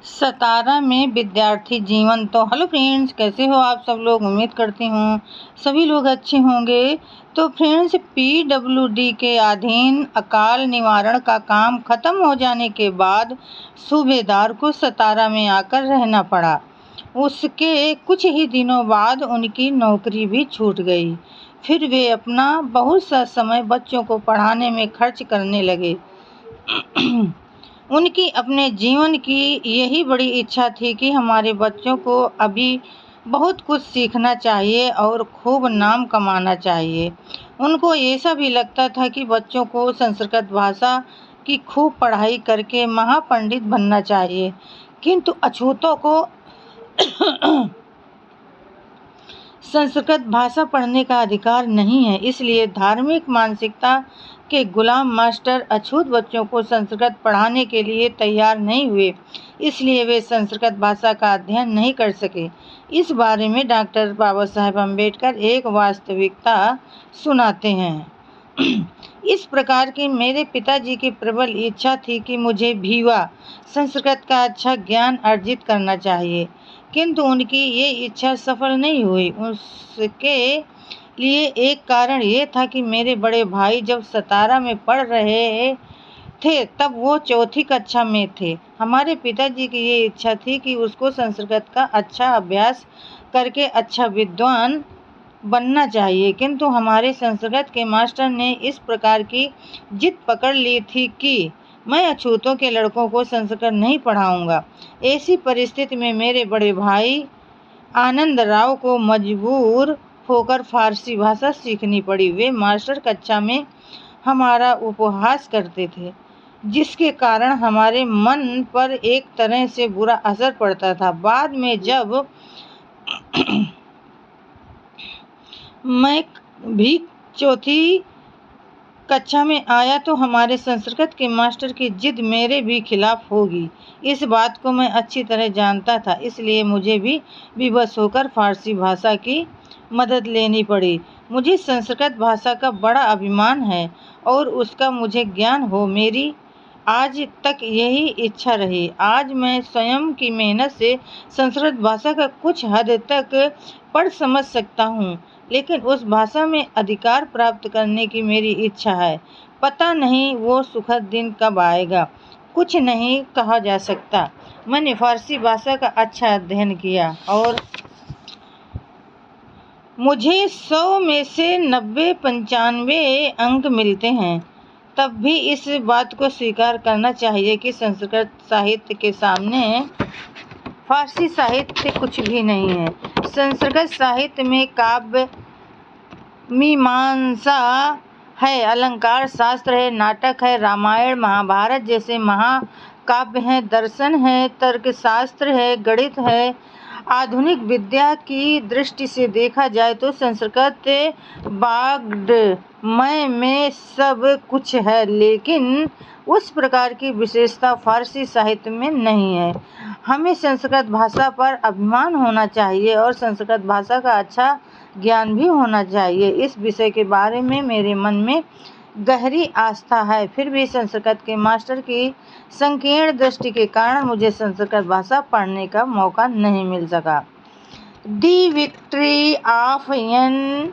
सतारा में विद्यार्थी जीवन। तो हेलो फ्रेंड्स, कैसे हो आप सब लोग। उम्मीद करती हूँ सभी लोग अच्छे होंगे। तो फ्रेंड्स, पीडब्ल्यूडी के अधीन अकाल निवारण का काम खत्म हो जाने के बाद सूबेदार को सतारा में आकर रहना पड़ा। उसके कुछ ही दिनों बाद उनकी नौकरी भी छूट गई। फिर वे अपना बहुत सा समय बच्चों को पढ़ाने में खर्च करने लगे। उनकी अपने जीवन की यही बड़ी इच्छा थी कि हमारे बच्चों को अभी बहुत कुछ सीखना चाहिए और खूब नाम कमाना चाहिए। उनको ऐसा भी लगता था कि बच्चों को संस्कृत भाषा की खूब पढ़ाई करके महापंडित बनना चाहिए, किंतु अछूतों को संस्कृत भाषा पढ़ने का अधिकार नहीं है। इसलिए धार्मिक मानसिकता के गुलाम मास्टर अछूत बच्चों को संस्कृत पढ़ाने के लिए तैयार नहीं हुए। इसलिए वे संस्कृत भाषा का अध्ययन नहीं कर सके। इस बारे में डॉक्टर बाबा साहेब अम्बेडकर एक वास्तविकता सुनाते हैं। इस प्रकार की मेरे पिताजी की प्रबल इच्छा थी कि मुझे भीवा संस्कृत का अच्छा ज्ञान अर्जित करना चाहिए, किंतु उनकी ये इच्छा सफल नहीं हुई। उसके लिए एक कारण ये था कि मेरे बड़े भाई जब सतारा में पढ़ रहे थे तब वो चौथी कक्षा में थे। हमारे पिताजी की ये इच्छा थी कि उसको संस्कृत का अच्छा अभ्यास करके अच्छा विद्वान बनना चाहिए, किंतु हमारे संस्कृत के मास्टर ने इस प्रकार की जिद पकड़ ली थी कि मैं अछूतों के लड़कों को संस्कृत नहीं पढ़ाऊंगा। ऐसी परिस्थिति में मेरे बड़े भाई आनंद राव को मजबूर होकर फारसी भाषा सीखनी पड़ी। वे मास्टर कक्षा में हमारा उपहास करते थे, जिसके कारण हमारे मन पर एक तरह से बुरा असर पड़ता था। बाद में जब मैं भी चौथी कक्षा में आया तो हमारे संस्कृत के मास्टर की जिद मेरे भी खिलाफ होगी। इस बात को मैं अच्छी तरह जानता था, इसलिए मुझे भी विवश होकर फारसी भाषा की मदद लेनी पड़ी। मुझे संस्कृत भाषा का बड़ा अभिमान है और उसका मुझे ज्ञान हो, मेरी आज तक यही इच्छा रही। आज मैं स्वयं की मेहनत से संस्कृत भाषा का कुछ हद तक पढ़ समझ सकता हूँ, लेकिन उस भाषा में अधिकार प्राप्त करने की मेरी इच्छा है। पता नहीं वो सुखद दिन कब आएगा, कुछ नहीं कहा जा सकता। मैंने फारसी भाषा का अच्छा अध्ययन किया और मुझे 100 में से 90-95 अंक मिलते हैं। तब भी इस बात को स्वीकार करना चाहिए कि संस्कृत साहित्य के सामने फारसी साहित्य कुछ भी नहीं है। संस्कृत साहित्य में काव्य मीमांसा है, अलंकार शास्त्र है, नाटक है, रामायण महाभारत जैसे महाकाव्य हैं, दर्शन है, तर्कशास्त्र है, गणित है। आधुनिक विद्या की दृष्टि से देखा जाए तो संस्कृत वाङ्मय में सब कुछ है, लेकिन उस प्रकार की विशेषता फारसी साहित्य में नहीं है। हमें संस्कृत भाषा पर अभिमान होना चाहिए और संस्कृत भाषा का अच्छा ज्ञान भी होना चाहिए। इस विषय के बारे में मेरे मन में गहरी आस्था है। फिर भी संस्कृत के मास्टर की संकीर्ण दृष्टि के कारण मुझे संस्कृत भाषा पढ़ने का मौका नहीं मिल सका। दी विक्ट्री ऑफ एन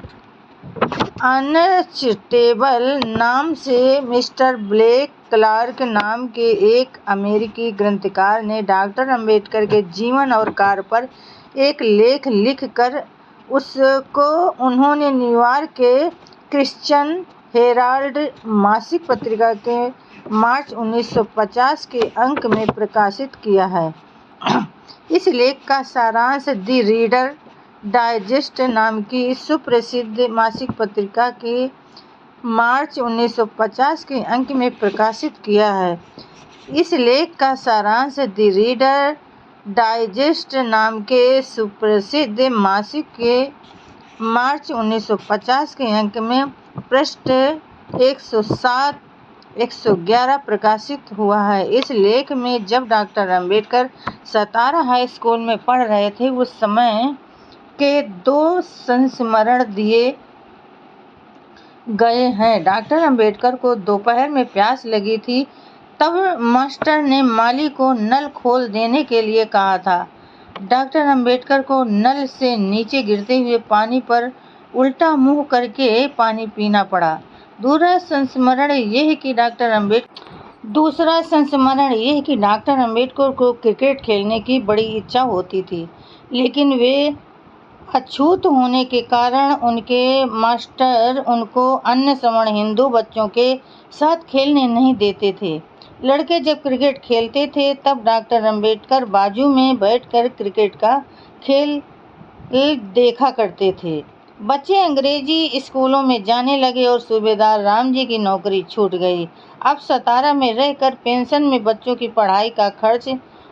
अनस्टेबल नाम से मिस्टर ब्लेक क्लार्क नाम के एक अमेरिकी ग्रंथकार ने डॉक्टर अम्बेडकर के जीवन और कार्य पर एक लेख लिखकर उसको उन्होंने न्यूयॉर्क के क्रिश्चियन हेराल्ड मासिक पत्रिका के मार्च 1950 के अंक में प्रकाशित किया है। इस लेख का सारांश द रीडर डाइजेस्ट नाम की सुप्रसिद्ध मासिक पत्रिका के मार्च 1950 के अंक में प्रकाशित किया है। इस लेख का सारांश द रीडर डाइजेस्ट नाम के सुप्रसिद्ध मासिक के मार्च 1950 के अंक में पृष्ठ 107-111 प्रकाशित हुआ है। इस लेख में जब डॉक्टर अम्बेडकर सतारा हाई स्कूल में पढ़ रहे थे उस समय के 2 संस्मरण दिए गए हैं। डॉक्टर अम्बेडकर को दोपहर में प्यास लगी थी तब मास्टर ने माली को नल खोल देने के लिए कहा था। डॉक्टर अंबेडकर को नल से नीचे गिरते हुए पानी पर उल्टा मुंह करके पानी पीना पड़ा। दूसरा संस्मरण यह है कि डॉक्टर अंबेडकर को क्रिकेट खेलने की बड़ी इच्छा होती थी, लेकिन वे अछूत होने के कारण उनके मास्टर उनको अन्य सवर्ण हिंदू बच्चों के साथ खेलने नहीं देते थे। लड़के जब क्रिकेट खेलते थे तब डॉक्टर अंबेडकर बाजू में बैठकर क्रिकेट का खेल देखा करते थे। बच्चे अंग्रेजी स्कूलों में जाने लगे और सूबेदार रामजी की नौकरी छूट गई। अब सतारा में रहकर पेंशन में बच्चों की पढ़ाई का खर्च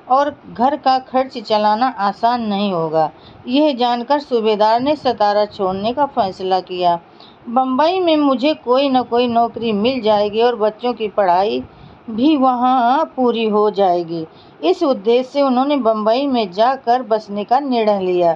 और घर का खर्च चलाना आसान नहीं होगा। यह जानकर सूबेदार ने सतारा छोड़ने का फैसला किया। बम्बई में मुझे कोई न कोई नौकरी मिल जाएगी और बच्चों की पढ़ाई भी वहाँ पूरी हो जाएगी। इस उद्देश्य से उन्होंने बम्बई में जाकर बसने का निर्णय लिया।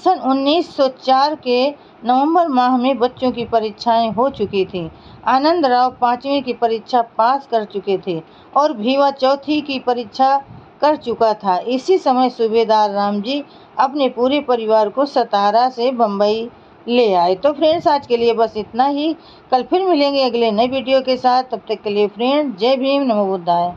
सन 1904 के नवंबर माह में बच्चों की परीक्षाएं हो चुकी थीं। आनंदराव 5वीं की परीक्षा पास कर चुके थे और भीवा 4वीं की परीक्षा कर चुका था। इसी समय सूबेदार रामजी अपने पूरे परिवार को सतारा से बम्बई ले आए। तो फ्रेंड्स, आज के लिए बस इतना ही। कल फिर मिलेंगे अगले नए वीडियो के साथ। तब तक के लिए फ्रेंड्स, जय भीम, नमो बुद्धाय।